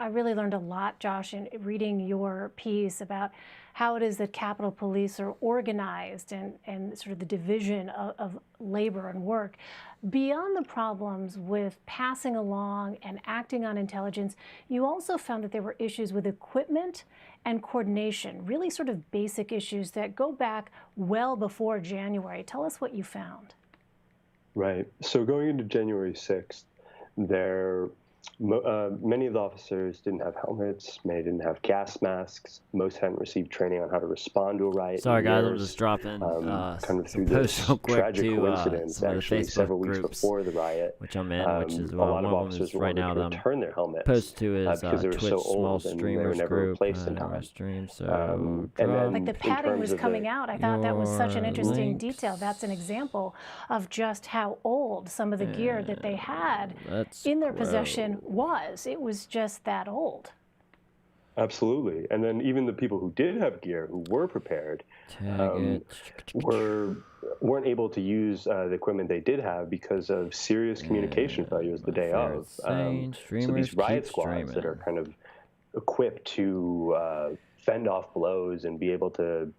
I really learned a lot, Josh, in reading your piece about how it is that Capitol Police are organized and sort of the division of labor and work. Beyond the problems with passing along and acting on intelligence, you also found that there were issues with equipment and coordination, really sort of basic issues that go back well before January. Tell us what you found. Right. So going into January 6th, many of the officers didn't have helmets, many didn't have gas masks, most hadn't received training on how to respond to a riot. Sorry, guys, I'm years. just dropping kind of through posts this real quick tragic to coincidence, some of the actually Facebook several weeks groups, before the riot, which I'm in, which is a lot of one of them officers is were right now ordered that to I'm return their helmets post to is because they were Twitch so small old and they were streamers never group. replaced in time. Stream, so and then like the padding was coming out. I thought that was such an interesting detail. That's an example of just how old some of the gear that they had in their possession was. It was just that old. Absolutely. And then even the people who did have gear, who were prepared, weren't able to use the equipment they did have because of serious communication failures the day of. So these riot squads that are kind of equipped to fend off blows and be able to,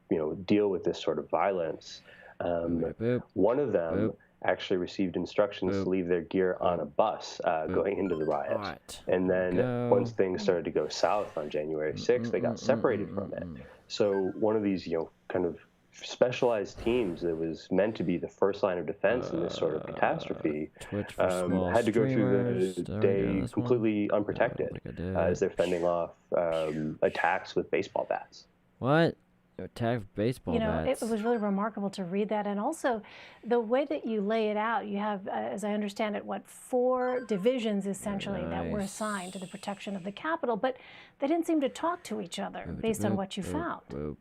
deal with this sort of violence. One of them actually received instructions to leave their gear on a bus going into the riot. And then once things started to go south on January 6th, they got separated from it. So one of these, kind of specialized teams that was meant to be the first line of defense in this sort of catastrophe had to go through the day completely unprotected as they're fending off attacks with baseball bats. What? Attack baseball bats. It was really remarkable to read that. And also the way that you lay it out, you have, as I understand it, 4 divisions essentially that were assigned to the protection of the Capitol, but they didn't seem to talk to each other based on what you found.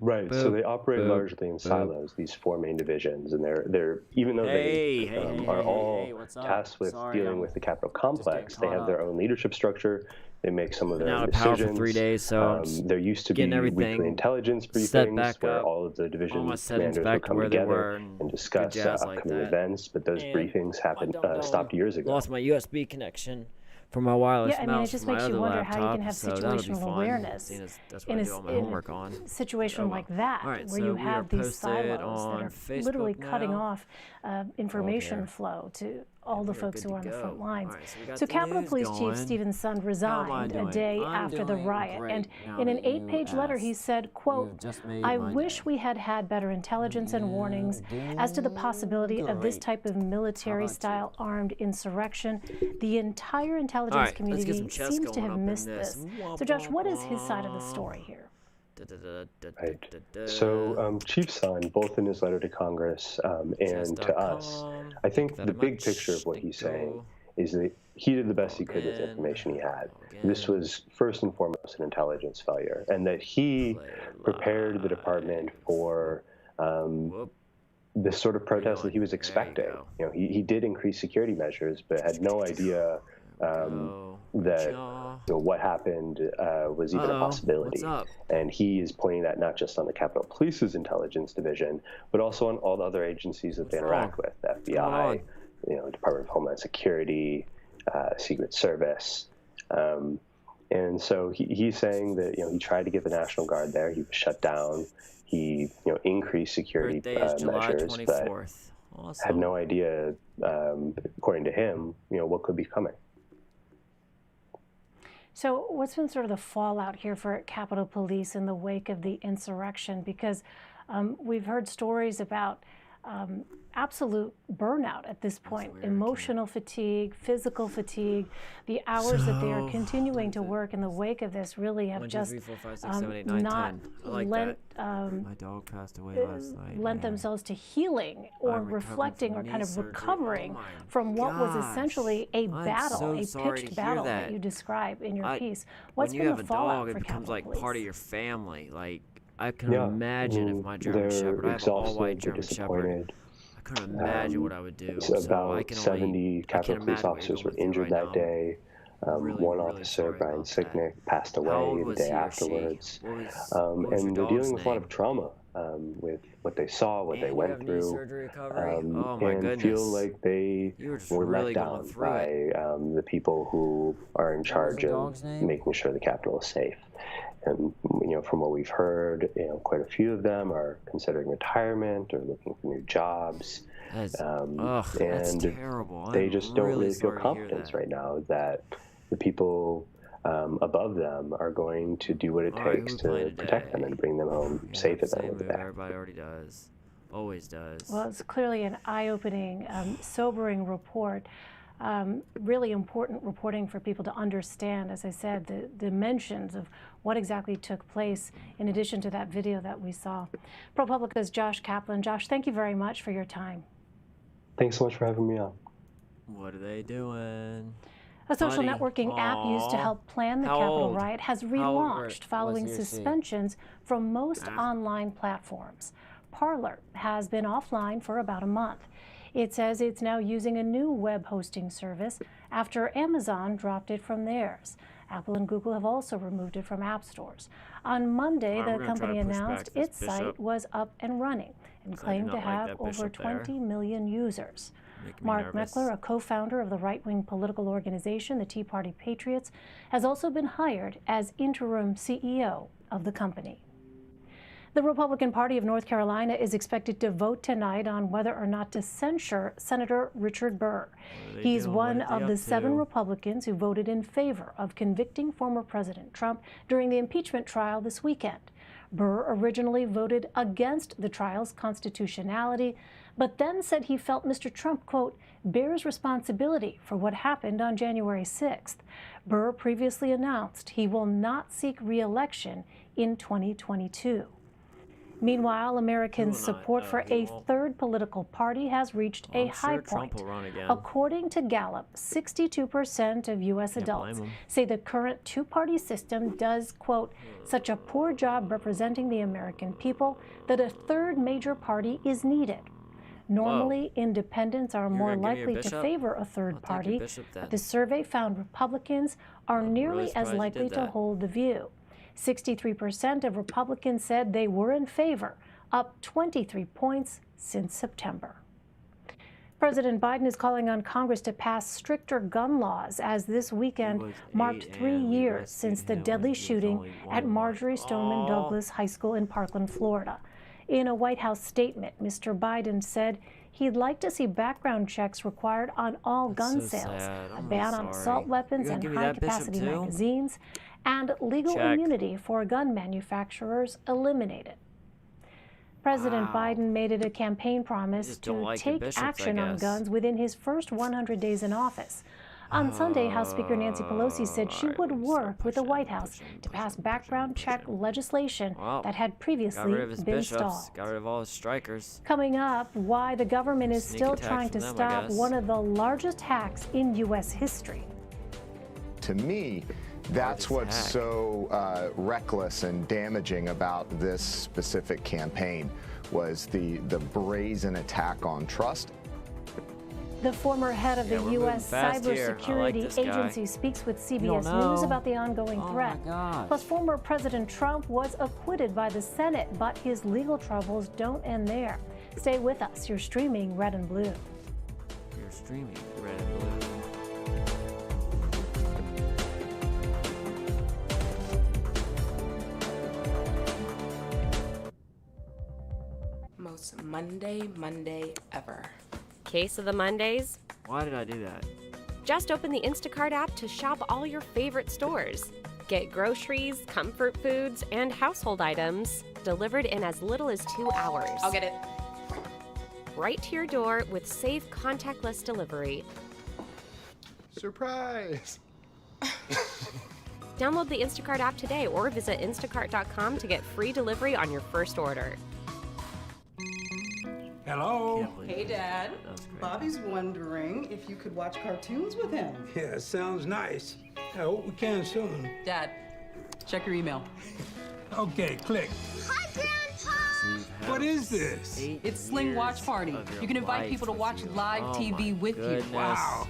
Right, so they operate largely in silos, these 4 main divisions, and they're even though they are all tasked with dealing with the Capitol complex, they have their own leadership structure. They make some of their own decisions. For 3 days, so there used to be weekly intelligence briefings where all of the division commanders would come together and discuss upcoming events, but those briefings happened stopped years ago. Lost my USB connection for my wireless mouse. Yeah, I mean, it just makes you wonder how you can have situational awareness in a situation like that, where you have these silos that are literally cutting off information flow to all the folks who are on the front lines. So Capitol Police Chief Stephen Sund resigned a day after the riot, and in an 8-page letter he said, quote, "I wish we had had better intelligence and warnings as to the possibility of this type of military-style armed insurrection. The entire intelligence community seems to have missed this." So Josh, what is his side of the story here? Right. So Chief Sund, both in his letter to Congress and to us, I think the big picture of what he's saying is that he did the best he could with the information he had. This was first and foremost an intelligence failure, and that he prepared the department for this sort of protest that he was expecting. He did increase security measures, but had no idea that what happened was even a possibility. And he is pointing that not just on the Capitol Police's intelligence division, but also on all the other agencies that they interact with, the FBI, Department of Homeland Security, Secret Service. And so he's saying that he tried to get the National Guard there. He was shut down. He increased security measures, but had no idea, according to him, what could be coming. So what's been sort of the fallout here for Capitol Police in the wake of the insurrection? Because we've heard stories about absolute burnout at this point, emotional fatigue, physical fatigue. The hours that they are continuing to work in the wake of this really have just not lent themselves to healing or reflecting or kind of recovering from what was essentially a battle, a pitched battle that you describe in your piece. What's been the fallout for Capitol Police? When you have a dog, it becomes like part of your family. Like, I can imagine if my German Shepherd, I have an all-white German Shepherd. I couldn't imagine what I would do. So about 70 Capitol Police officers were injured that day. One officer, Brian Sicknick, passed away the day afterwards. And they're dealing with a lot of trauma with what they saw, what they went through, and feel like they were let down by the people who are in charge of making sure the Capitol is safe. And from what we've heard, quite a few of them are considering retirement or looking for new jobs. That's terrible. They just don't really feel confidence right now that the people above them are going to do what it takes to protect them and bring them home safe at the end of the day. Everybody already does. Always does. Well, it's clearly an eye-opening, sobering report. Really important reporting for people to understand, as I said, the dimensions of what exactly took place in addition to that video that we saw. ProPublica's Josh Kaplan. Josh, thank you very much for your time. Thanks so much for having me on. What are they doing? A social networking app used to help plan the Capitol riot has relaunched following suspensions from most online platforms. Parler has been offline for about a month. It says it's now using a new web hosting service after Amazon dropped it from theirs. Apple and Google have also removed it from app stores. On Monday, the company announced its site was up and running and claimed to have over 20 million users. Mark Meckler, a co-founder of the right-wing political organization, the Tea Party Patriots, has also been hired as interim CEO of the company. The Republican Party of North Carolina is expected to vote tonight on whether or not to censure Senator Richard Burr. He's one of the 7 Republicans who voted in favor of convicting former President Trump during the impeachment trial this weekend. Burr originally voted against the trial's constitutionality, but then said he felt Mr. Trump, quote, bears responsibility for what happened on January 6th. Burr previously announced he will not seek re-election in 2022. Meanwhile, Americans' support for a third political party has reached a high point. According to Gallup, 62% of U.S. adults say the current two-party system does, quote, such a poor job representing the American people that a third major party is needed. Normally, independents are more likely to favor a third party, but the survey found Republicans are nearly as likely to hold the view. 63% of Republicans said they were in favor, up 23 points since September. President Biden is calling on Congress to pass stricter gun laws as this weekend marked 3 years since the deadly shooting at Marjory Stoneman Douglas High School in Parkland, Florida. In a White House statement, Mr. Biden said he'd like to see background checks required on all gun sales, a ban on assault weapons and high-capacity magazines, and legal immunity for gun manufacturers eliminated. President Biden made it a campaign promise to take action on guns within his first 100 days in office. On Sunday, House Speaker Nancy Pelosi said she would work with the White House to pass background check legislation that had previously been stalled. Got rid of all his strikers. Coming up, why the government is still trying to stop one of the largest hacks in U.S. history. To me, that's what's so reckless and damaging about this specific campaign was the brazen attack on trust. The former head of the U.S. Cybersecurity Agency speaks with CBS News about the ongoing threat. Plus, former President Trump was acquitted by the Senate, but his legal troubles don't end there. Stay with us. You're streaming Red and Blue. You're streaming Red and Blue. Most Monday ever. Case of the Mondays? Why did I do that? Just open the Instacart app to shop all your favorite stores. Get groceries, comfort foods, and household items delivered in as little as 2 hours. I'll get it. Right to your door with safe contactless delivery. Surprise! Download the Instacart app today or visit instacart.com to get free delivery on your first order. Hello? Hey, Dad. Bobby's wondering if you could watch cartoons with him. Yeah, sounds nice. I hope we can soon. Dad, check your email. Okay, click. Hi, Grandpa! What is this? It's Sling Watch Party. You can invite people to watch live TV with you. Wow.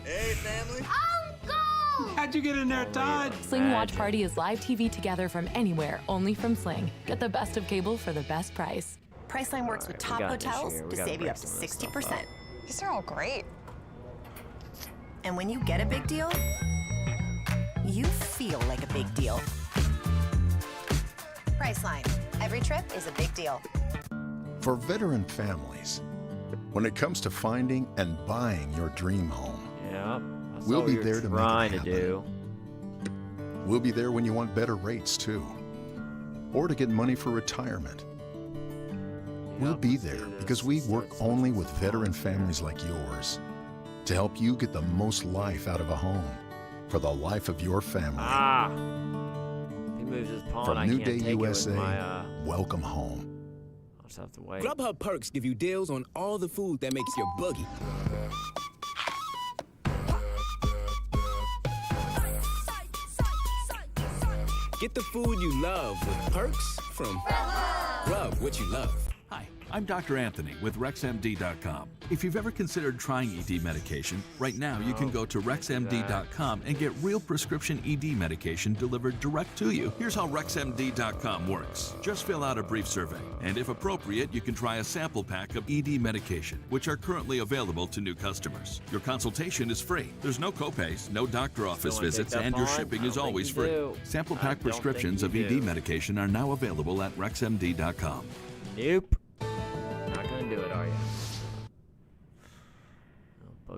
Hey, family! Uncle! How'd you get in there, Todd? Sling Watch Party is live TV together from anywhere, only from Sling. Get the best of cable for the best price. Priceline works with top hotels to save you up to 60%. These are all great. And when you get a big deal, you feel like a big deal. Priceline. Every trip is a big deal. For veteran families, when it comes to finding and buying your dream home, we'll be there to make it happen. We'll be there when you want better rates too, or to get money for retirement. We'll be there because we work only with veteran families like yours to help you get the most life out of a home for the life of your family. He moves his pawn. From I New can't Day take USA, it with my, welcome home. I'll just have to wait. Grubhub Perks give you deals on all the food that makes your boogie. Get the food you love with Perks from Grub What You Love. Hi, I'm Dr. Anthony with RexMD.com. If you've ever considered trying ED medication, right now you can go to RexMD.com and get real prescription ED medication delivered direct to you. Here's how RexMD.com works. Just fill out a brief survey, and if appropriate, you can try a sample pack of ED medication, which are currently available to new customers. Your consultation is free. There's no copays, no doctor office visits, and your shipping is always free. Sample pack prescriptions of ED medication are now available at RexMD.com. Nope. Not gonna do it, are you?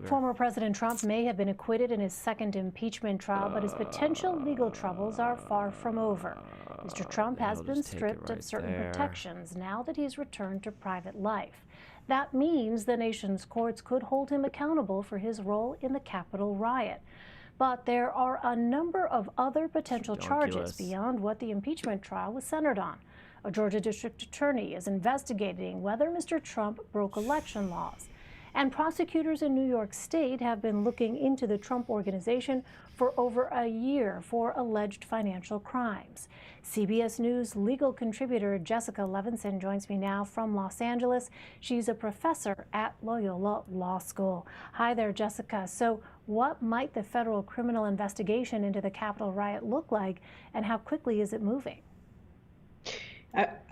Former President Trump may have been acquitted in his second impeachment trial, but his potential legal troubles are far from over. Mr. Trump has been stripped of certain protections now that he's returned to private life. That means the nation's courts could hold him accountable for his role in the Capitol riot. But there are a number of other potential charges beyond what the impeachment trial was centered on. A Georgia district attorney is investigating whether Mr. Trump broke election laws. And prosecutors in New York State have been looking into the Trump Organization for over a year for alleged financial crimes. CBS News legal contributor Jessica Levinson joins me now from Los Angeles. She's a professor at Loyola Law School. Hi there, Jessica. So what might the federal criminal investigation into the Capitol riot look like, and how quickly is it moving?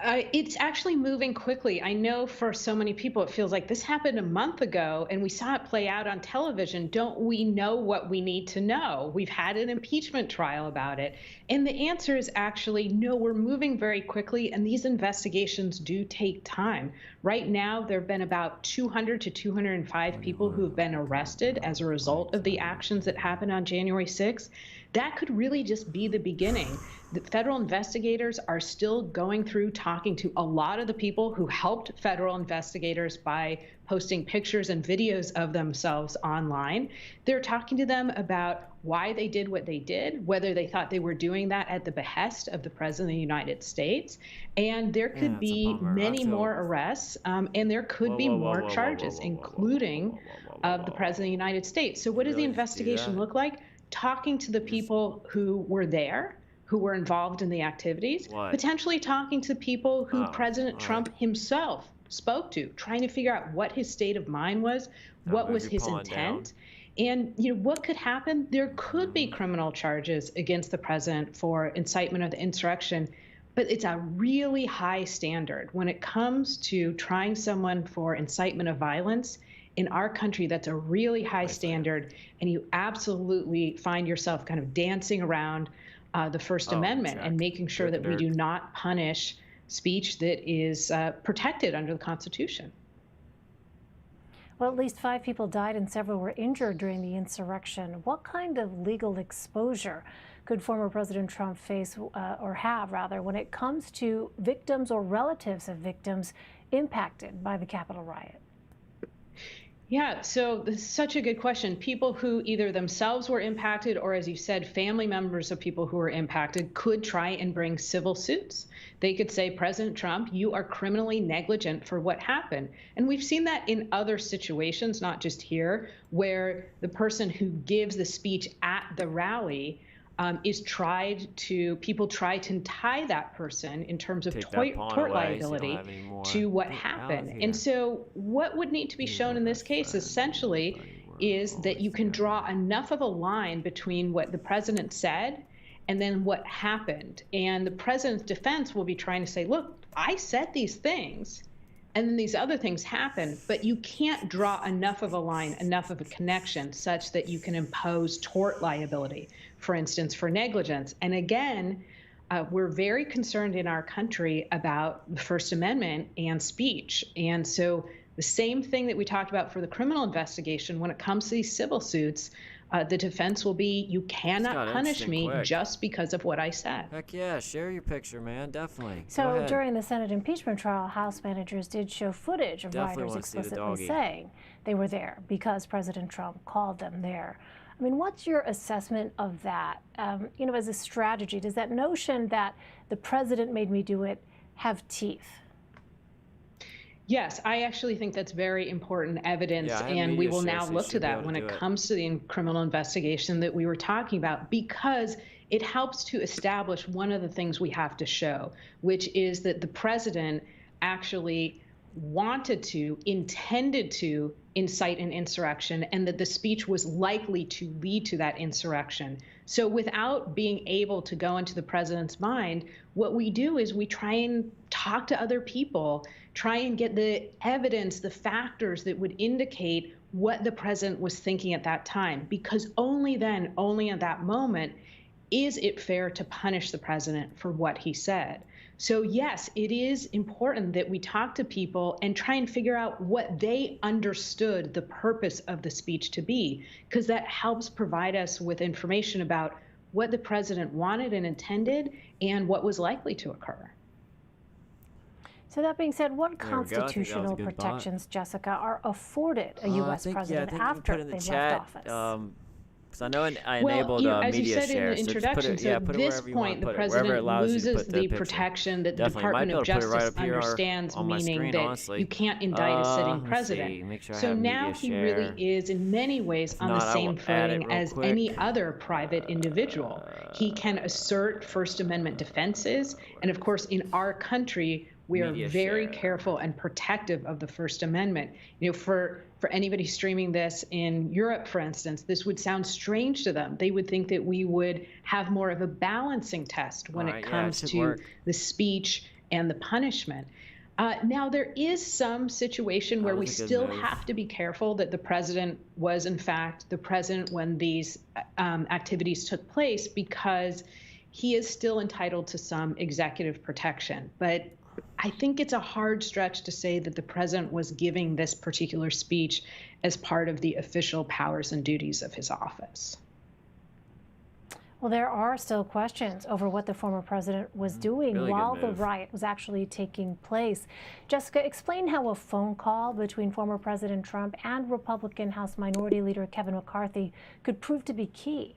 It's actually moving quickly. I know for so many people, it feels like this happened a month ago and we saw it play out on television. Don't we know what we need to know? We've had an impeachment trial about it. And the answer is actually no, we're moving very quickly, and these investigations do take time. Right now, there have been about 200 to 205 people who have been arrested as a result of the actions that happened on January 6th. That could really just be the beginning. The federal investigators are still going through talking to a lot of the people who helped federal investigators by posting pictures and videos of themselves online. They're talking to them about why they did what they did, whether they thought they were doing that at the behest of the President of the United States. And there could be many more arrests, and there could be more charges, including of the President of the United States. So what does the investigation look like? Talking to the people who were there, who were involved in the activities, potentially talking to people who President Trump himself spoke to, trying to figure out what his state of mind was, what was his intent, and what could happen. There could be criminal charges against the president for incitement of the insurrection, but it's a really high standard when it comes to trying someone for incitement of violence. In our country, that's a really high standard, and you absolutely find yourself kind of dancing around the First Amendment and making sure that we do not punish speech that is protected under the Constitution. Well, at least 5 people died and several were injured during the insurrection. What kind of legal exposure could former President Trump face, or have rather, when it comes to victims or relatives of victims impacted by the Capitol riot? Yeah, so this is such a good question. People who either themselves were impacted or, as you said, family members of people who were impacted could try and bring civil suits. They could say, President Trump, you are criminally negligent for what happened. And we've seen that in other situations, not just here, where the person who gives the speech at the rally people try to tie that person in terms of tort liability to what happened. And so what would need to be shown in this case essentially is that you can draw enough of a line between what the president said and then what happened. And the president's defense will be trying to say, look, I said these things, and then these other things happen, but you can't draw enough of a line, enough of a connection such that you can impose tort liability, for instance, for negligence. And again, we're very concerned in our country about the First Amendment and speech. And so the same thing that we talked about for the criminal investigation, when it comes to these civil suits, the defense will be, you cannot punish me just because of what I said. Heck yeah, share your picture, man, definitely. So during the Senate impeachment trial, House managers did show footage of rioters explicitly saying they were there because President Trump called them there. I mean, what's your assessment of that? You know, as a strategy, does that notion that the president made me do it have teeth? Yes, I actually think that's very important evidence, and we will now look to that when it comes to the criminal investigation that we were talking about, because it helps to establish one of the things we have to show, which is that the president actually wanted to, intended to incite an insurrection, and that the speech was likely to lead to that insurrection. So without being able to go into the president's mind, what we do is we try and talk to other people, try and get the evidence, the factors that would indicate what the president was thinking at that time, because only then, only at that moment, is it fair to punish the president for what he said. So yes, it is important that we talk to people and try and figure out what they understood the purpose of the speech to be, because that helps provide us with information about what the president wanted and intended and what was likely to occur. So that being said, what constitutional protections, Jessica, are afforded a U.S. president after they left office? Because I know I enabled as media you said share, in the introduction, so at this point, the president loses the protection that the Department of Justice understands, meaning that you can't indict a sitting president. So now he really is, in many ways, on the same footing as any other private individual. He can assert First Amendment defenses, and of course, in our country, we are very careful and protective of the First Amendment. You know, for anybody streaming this in Europe, for instance, this would sound strange to them. They would think that we would have more of a balancing test when it comes to the speech and the punishment. Now, there is some situation where we still have to be careful that the president was, in fact, the president when these activities took place, because he is still entitled to some executive protection. But I think it's a hard stretch to say that the president was giving this particular speech as part of the official powers and duties of his office. Well, there are still questions over what the former president was doing while the riot was actually taking place. Jessica, explain how a phone call between former President Trump and Republican House Minority Leader Kevin McCarthy could prove to be key.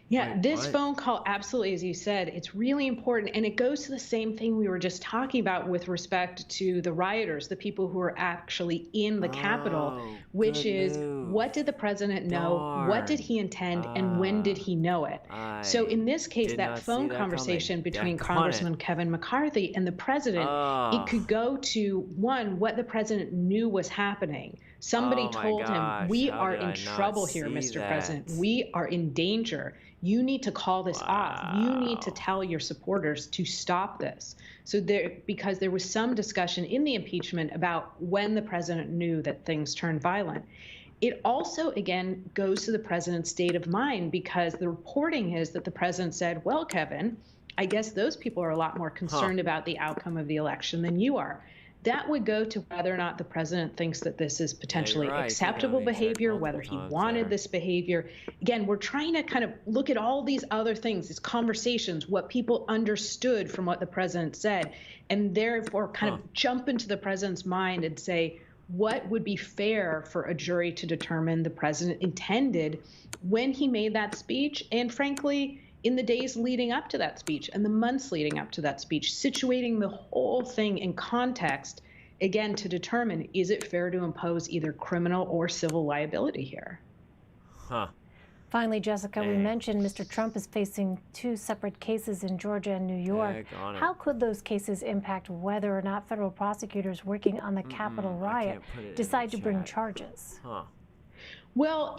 Yeah, this phone call, absolutely, as you said, it's really important. And it goes to the same thing we were just talking about with respect to the rioters, the people who are actually in the Capitol, which is what did the president know? What did he intend? And when did he know it? So in this case, that phone conversation between Congressman Kevin McCarthy and the president, it could go to, one, what the president knew was happening. Somebody told him, we are in trouble here, Mr. President. We are in danger. You need to call this off. You need to tell your supporters to stop this. So because there was some discussion in the impeachment about when the president knew that things turned violent. It also, again, goes to the president's state of mind, because the reporting is that the president said, well, Kevin, I guess those people are a lot more concerned about the outcome of the election than you are. That would go to whether or not the president thinks that this is potentially acceptable behavior, whether he wanted this behavior. Again, we're trying to kind of look at all these other things, these conversations, what people understood from what the president said, and therefore kind of jump into the president's mind and say, what would be fair for a jury to determine the president intended when he made that speech, and frankly, in the days leading up to that speech and the months leading up to that speech, situating the whole thing in context, again, to determine, is it fair to impose either criminal or civil liability here? Finally, Jessica, we mentioned Mr. Trump is facing 2 separate cases in Georgia and New York. How could those cases impact whether or not federal prosecutors working on the Capitol riot decide to bring charges? Well,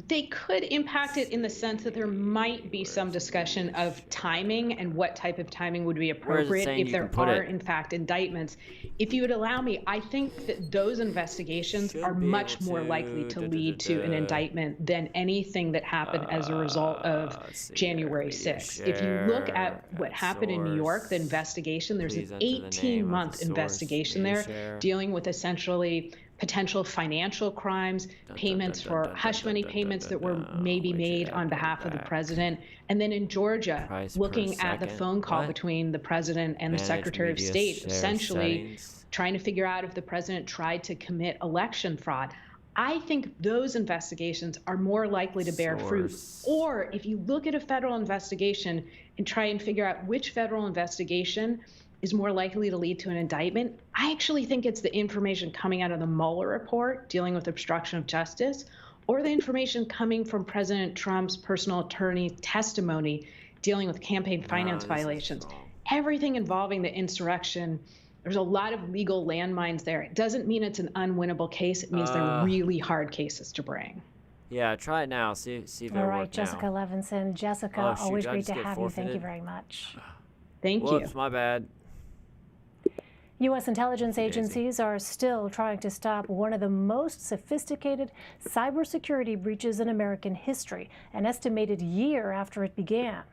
they could impact it in the sense that there might be some discussion of timing and what type of timing would be appropriate if there are, in fact, indictments. If you would allow me, I think that those investigations are much more likely to lead to an indictment than anything that happened as a result of January 6th. If you look at what happened in New York, the investigation, there's an 18-month investigation there dealing with essentially potential financial crimes, payments for hush money payments that were maybe made on behalf of the president. And then in Georgia, looking at the phone call between the president and the Secretary of State, essentially trying to figure out if the president tried to commit election fraud. I think those investigations are more likely to bear fruit. Or if you look at a federal investigation and try and figure out which federal investigation is more likely to lead to an indictment, I actually think it's the information coming out of the Mueller report dealing with obstruction of justice, or the information coming from President Trump's personal attorney testimony dealing with campaign finance violations. Everything involving the insurrection, there's a lot of legal landmines there. It doesn't mean it's an unwinnable case. It means they're really hard cases to bring. Yeah, try it now. See if it works now. All right, Jessica Levinson. Jessica, always great to have you. Thank you very much. Thank you. Whoops, my bad. U.S. intelligence agencies are still trying to stop one of the most sophisticated cybersecurity breaches in American history, an estimated year after it began.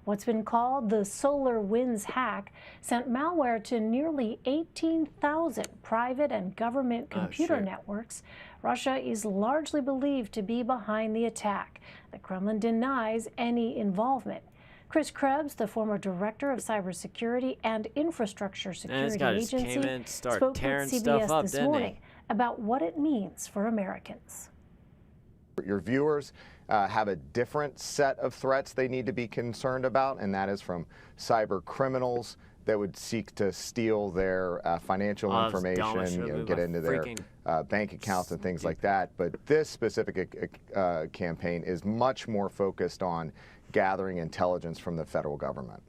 What's been called the SolarWinds hack sent malware to nearly 18,000 private and government computer networks. Russia is largely believed to be behind the attack. The Kremlin denies any involvement. Chris Krebs, the former director of cybersecurity and infrastructure security agency, spoke with CBS this morning about what it means for Americans. Your viewers have a different set of threats they need to be concerned about, and that is from cyber criminals that would seek to steal their financial information, get into their bank accounts and things like that. But this specific campaign is much more focused on gathering intelligence from the federal government.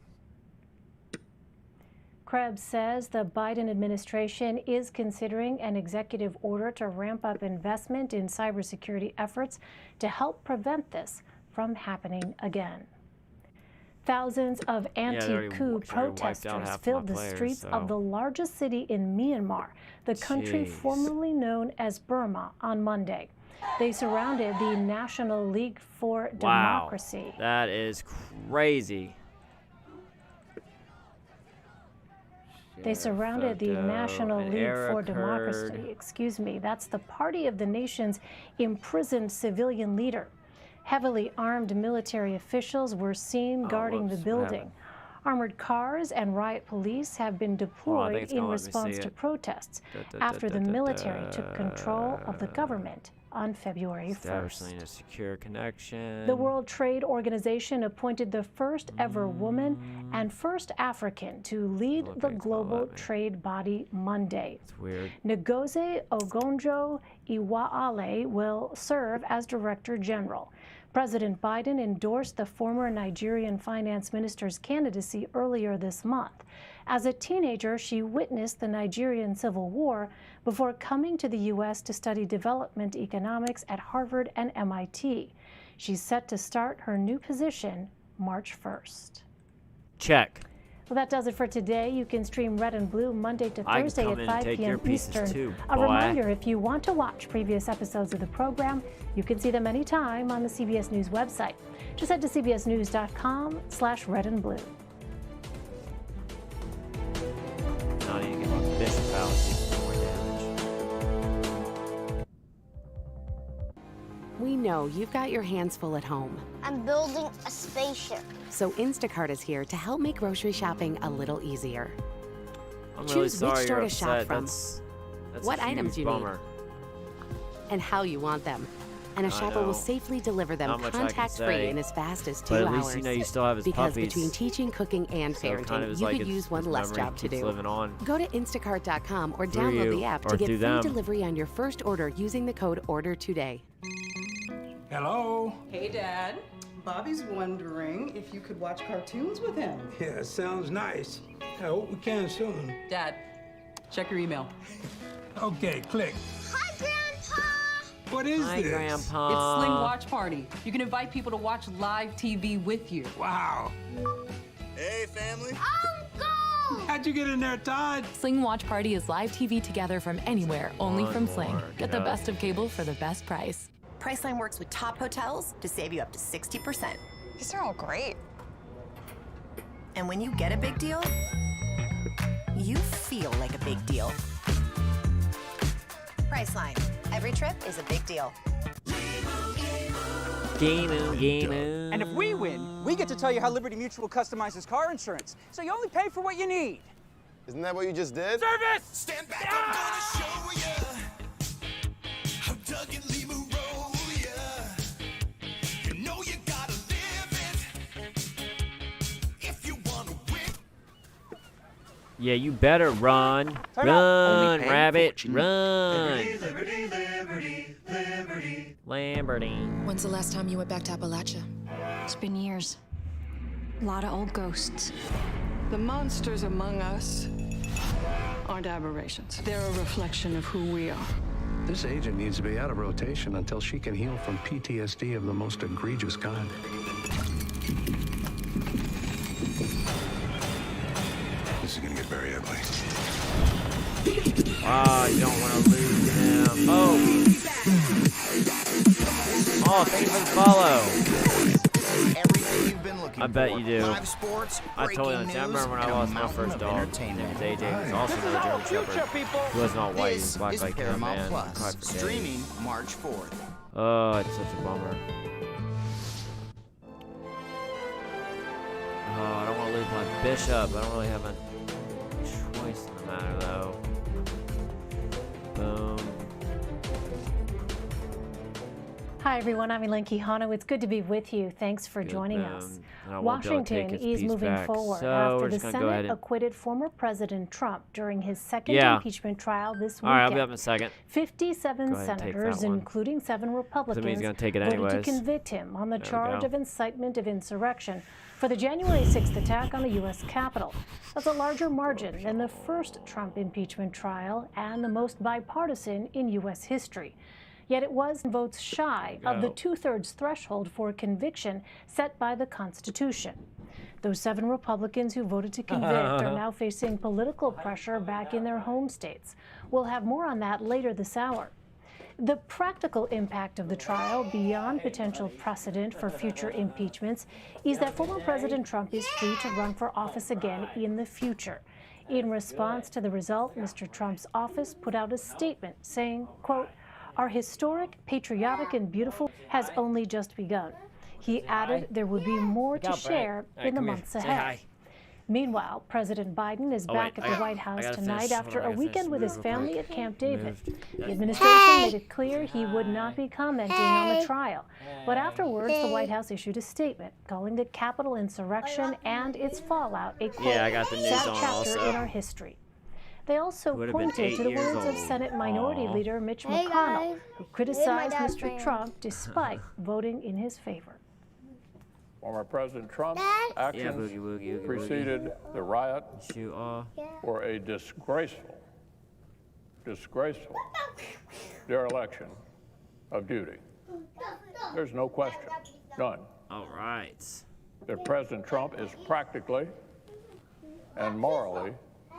Krebs says the Biden administration is considering an executive order to ramp up investment in cybersecurity efforts to help prevent this from happening again. Thousands of anti-coup protesters filled the streets of the largest city in Myanmar, the country formerly known as Burma, on Monday. They surrounded the National League for Democracy. That is crazy. They surrounded the National League for Democracy. That's the party of the nation's imprisoned civilian leader. Heavily armed military officials were seen guarding the building. Armored cars and riot police have been deployed in response to protests after the military took control of the government on February 1st. Establishing a secure connection. The World Trade Organization appointed the first ever woman and first African to lead the global trade body Monday. It's weird. Ngozi Okonjo-Iweala will serve as Director General. President Biden endorsed the former Nigerian finance minister's candidacy earlier this month. As a teenager, she witnessed the Nigerian Civil War before coming to the U.S. to study development economics at Harvard and MIT. She's set to start her new position March 1st. Check. Well, that does it for today. You can stream Red and Blue Monday to Thursday at 5 p.m. Eastern. A reminder, if you want to watch previous episodes of the program, you can see them anytime on the CBS News website. Just head to cbsnews.com/redandblue. Not even get my Bishop out, more damage. We know you've got your hands full at home. I'm building a spaceship. So Instacart is here to help make grocery shopping a little easier. I'm really Choose which store to shop from, that's what items you need, and how you want them. And a shopper will safely deliver them contact-free in as fast as 2 hours. But at least you know you still have his because puppies. Between teaching, cooking, and parenting, you could use one less job to do. Go to Instacart.com or download the app to get free delivery on your first order using the code ORDER-TODAY. Hello? Hey, Dad. Bobby's wondering if you could watch cartoons with him. Yeah, sounds nice. I hope we can soon. Dad, check your email. Okay, click. Hi, Grandpa! What is Hi, this? Grandpa. It's Sling Watch Party. You can invite people to watch live TV with you. Wow. Hey, family. Uncle! How'd you get in there, Todd? Sling Watch Party is live TV together from anywhere, only from Sling. Get the up. best of cable for the best price. Priceline works with top hotels to save you up to 60%. These are all great. And when you get a big deal, you feel like a big deal. Priceline. Every trip is a big deal. Game. And if we win, we get to tell you how Liberty Mutual customizes car insurance, so you only pay for what you need. Isn't that what you just did? Service! Stand back, I'm gonna show ya how Doug and Lima roll ya. You know you gotta live it if you wanna win. Yeah, you better run. Run, rabbit, run. Lamberty. When's the last time you went back to Appalachia? It's been years. A lot of old ghosts. The monsters among us aren't aberrations. They're a reflection of who we are. This agent needs to be out of rotation until she can heal from PTSD of the most egregious kind. This is gonna get very ugly. Ah, you don't want to lose him. Oh, thank you for the follow. Everything you've been looking I bet for. you do. Live sports, I totally understand. I remember when I lost my first dog. His name was AJ. He was also another German Shepherd. He wasn't all white. He was black like him, man. Plus, Cried for days. streaming March 4th. Oh, it's such a bummer. Oh, I don't want to lose my bishop. I don't really have a choice in the matter, though. Boom. Hi, everyone. I'm Elaine Quijano. It's good to be with you. Thanks for joining us. Washington is moving forward after the Senate acquitted former President Trump during his second impeachment trial this weekend. All right, I'll be up in a second. 57 senators, including 7 Republicans, voted to convict him on the charge of incitement of insurrection for the January 6th attack on the U.S. Capitol. That's a larger margin than the first Trump impeachment trial and the most bipartisan in U.S. history. Yet it was votes shy of the 2/3 threshold for conviction set by the Constitution. Those 7 Republicans who voted to convict are now facing political pressure back in their home states. We'll have more on that later this hour. The practical impact of the trial, beyond potential precedent for future impeachments, is that former President Trump is free to run for office again in the future. In response to the result, Mr. Trump's office put out a statement saying, quote, "Our historic, patriotic, and beautiful has only just begun." He added there would be more to share in the months ahead. Meanwhile, President Biden is back at the White House tonight after a weekend with his family at Camp David. The administration made it clear he would not be commenting on the trial. But afterwards, the White House issued a statement calling the Capitol insurrection and its fallout a, quote, sad chapter in our history. They also pointed to the words of Senate Minority Leader Mitch McConnell, who criticized Mr. Trump despite voting in his favor. Former President Trump's actions preceded the riot for a disgraceful dereliction of duty. There's no question, none. All right. That President Trump is practically and morally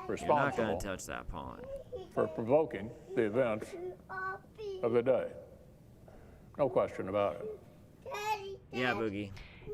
responsible. You're not going to touch that pawn. For provoking the events of the day. No question about it. Yeah, Boogie.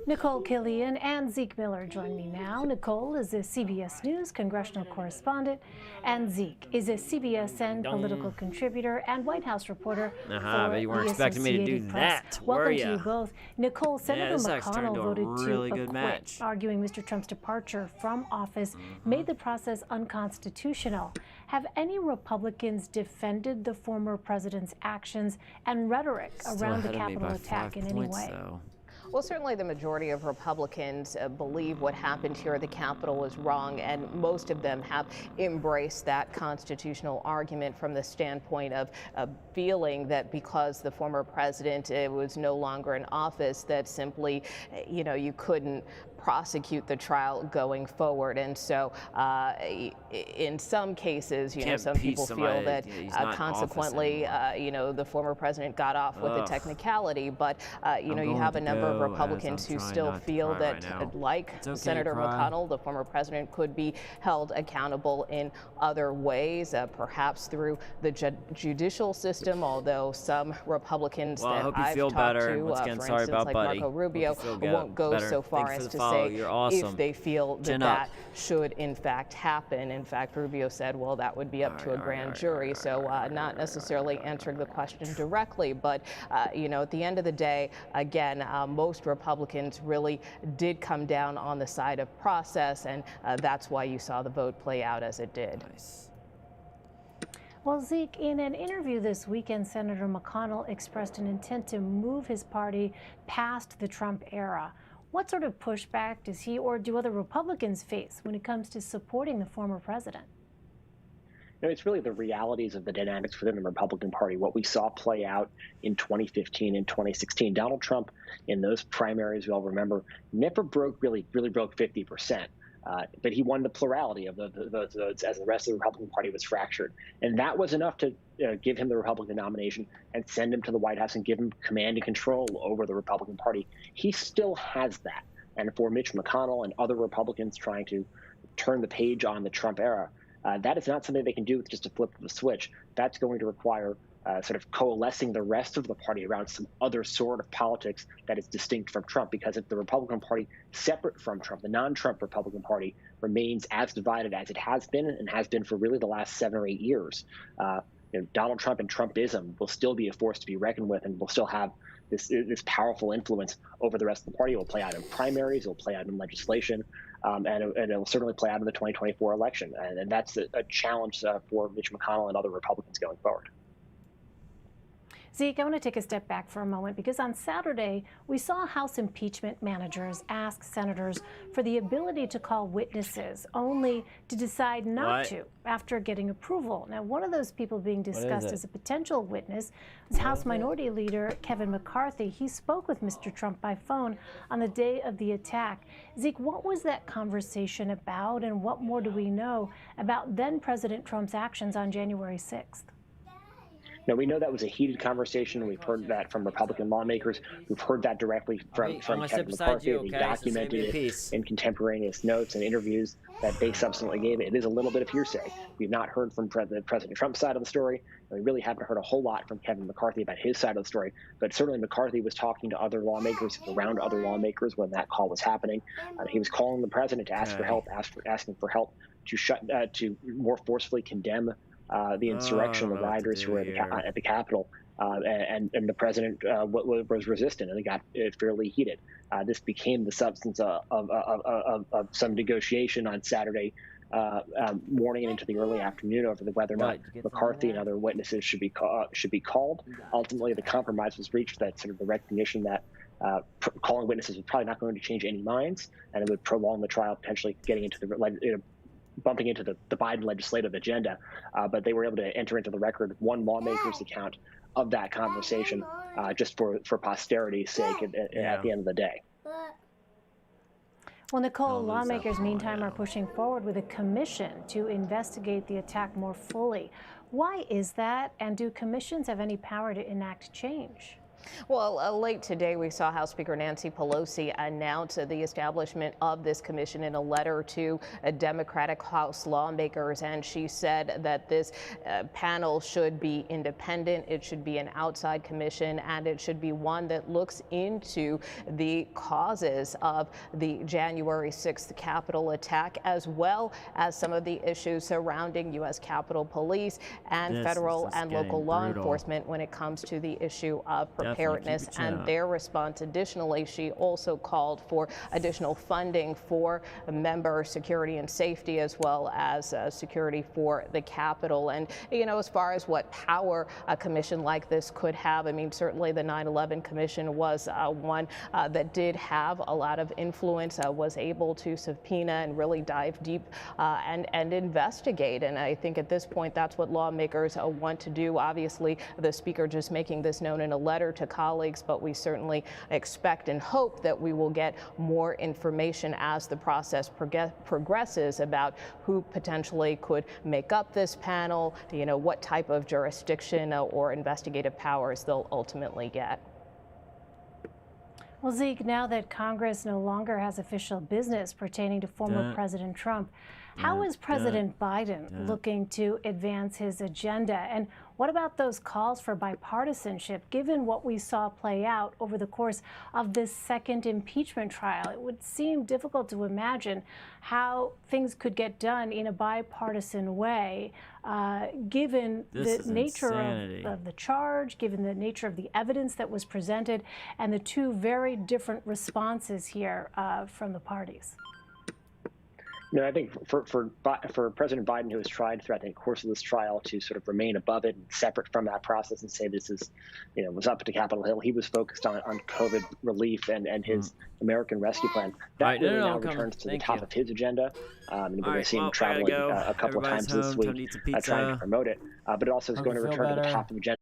Nicole Killian and Zeke Miller join me now. Nicole is a CBS News congressional correspondent, and Zeke is a CBSN political contributor and White House reporter for but you weren't the expecting me to do Associated Press. that, Welcome were to ya? you both. Nicole, Senator McConnell voted really to good acquit, match. arguing Mr. Trump's departure from office made the process unconstitutional. Have any Republicans defended the former president's actions and rhetoric around the Capitol attack in any way? Well, certainly the majority of Republicans believe what happened here at the Capitol was wrong, and most of them have embraced that constitutional argument from the standpoint of feeling that because the former president was no longer in office, that simply, you couldn't prosecute the trial going forward. And so in some cases, some people feel that consequently, the former president got off with a technicality, but you have a number of Republicans who still feel that, like Senator McConnell, the former president could be held accountable in other ways, perhaps through the judicial system, although some Republicans that I've talked to, for instance, like Marco Rubio, won't go so far as to say if they feel that that should in fact happen. In fact, Rubio said, well, that would be up to a grand jury, so not necessarily answering the question directly, but at the end of the day, again, most Republicans really did come down on the side of process, and that's why you saw the vote play out as it did. Well, Zeke, in an interview this weekend, Senator McConnell expressed an intent to move his party past the Trump era. What sort of pushback does he or do other Republicans face when it comes to supporting the former president? It's really the realities of the dynamics within the Republican Party, what we saw play out in 2015 and 2016. Donald Trump, in those primaries, we all remember, never really broke 50%. But he won the plurality of the votes as the rest of the Republican Party was fractured. And that was enough to give him the Republican nomination and send him to the White House and give him command and control over the Republican Party. He still has that. And for Mitch McConnell and other Republicans trying to turn the page on the Trump era, that is not something they can do with just a flip of a switch. That's going to require sort of coalescing the rest of the party around some other sort of politics that is distinct from Trump. Because if the Republican Party, separate from Trump, the non-Trump Republican Party, remains as divided as it has been and has been for really the last 7 or 8 years, Donald Trump and Trumpism will still be a force to be reckoned with, and will still have this powerful influence over the rest of the party. It will play out in primaries, it will play out in legislation, and it will certainly play out in the 2024 election. And that's a challenge for Mitch McConnell and other Republicans going forward. Zeke, I want to take a step back for a moment, because on Saturday, we saw House impeachment managers ask senators for the ability to call witnesses, only to decide not to after getting approval. Now, one of those people being discussed as a potential witness was House Minority Leader Kevin McCarthy. He spoke with Mr. Trump by phone on the day of the attack. Zeke, what was that conversation about, and what more do we know about then President Trump's actions on January 6th? Now, we know that was a heated conversation. We've heard that from Republican lawmakers. We've heard that directly from Kevin McCarthy. He documented it in contemporaneous notes and interviews that they subsequently gave. It is a little bit of hearsay. We've not heard from President Trump's side of the story. And we really haven't heard a whole lot from Kevin McCarthy about his side of the story. But certainly McCarthy was talking to other lawmakers, around other lawmakers when that call was happening. He was calling the president to ask for help, asking for help to more forcefully condemn the insurrection, the rioters who were at the Capitol, and the president was resistant, and it got fairly heated. This became the substance of some negotiation on Saturday morning and into the early afternoon over whether or not McCarthy and other witnesses should be called. Ultimately, the compromise was reached, that sort of the recognition that calling witnesses was probably not going to change any minds, and it would prolong the trial, potentially getting into the bumping into the Biden legislative agenda, but they were able to enter into the record one lawmaker's account of that conversation, just for posterity's sake at the end of the day. Well, Nicole, lawmakers, meantime, are pushing forward with a commission to investigate the attack more fully. Why is that, and do commissions have any power to enact change? Well, late today, we saw House Speaker Nancy Pelosi announce the establishment of this commission in a letter to Democratic House lawmakers, and she said that this panel should be independent, it should be an outside commission, and it should be one that looks into the causes of the January 6th Capitol attack, as well as some of the issues surrounding U.S. Capitol Police and federal and local law enforcement when it comes to the issue of preparedness and their response. Additionally, she also called for additional funding for member security and safety, as well as security for the Capitol. And, as far as what power a commission like this could have, I mean, certainly the 9/11 Commission was one that did have a lot of influence, was able to subpoena and really dive deep and investigate. And I think at this point, that's what lawmakers want to do. Obviously, the Speaker just making this known in a letter to colleagues, but we certainly expect and hope that we will get more information as the process progresses about who potentially could make up this panel, what type of jurisdiction or investigative powers they'll ultimately get. Well, Zeke, now that Congress no longer has official business pertaining to former President Trump, how is President Biden looking to advance his agenda? And what about those calls for bipartisanship, given what we saw play out over the course of this second impeachment trial? It would seem difficult to imagine how things could get done in a bipartisan way, given the nature of the charge, given the nature of the evidence that was presented, and the two very different responses here from the parties. No, I think for President Biden, who has tried throughout the course of this trial to sort of remain above it and separate from that process and say this is, was up to Capitol Hill, he was focused on COVID relief and his American Rescue Plan. That really now returns to the top of his agenda. We're going to see him traveling a couple of times this week trying to promote it. But it also is going to return to the top of the agenda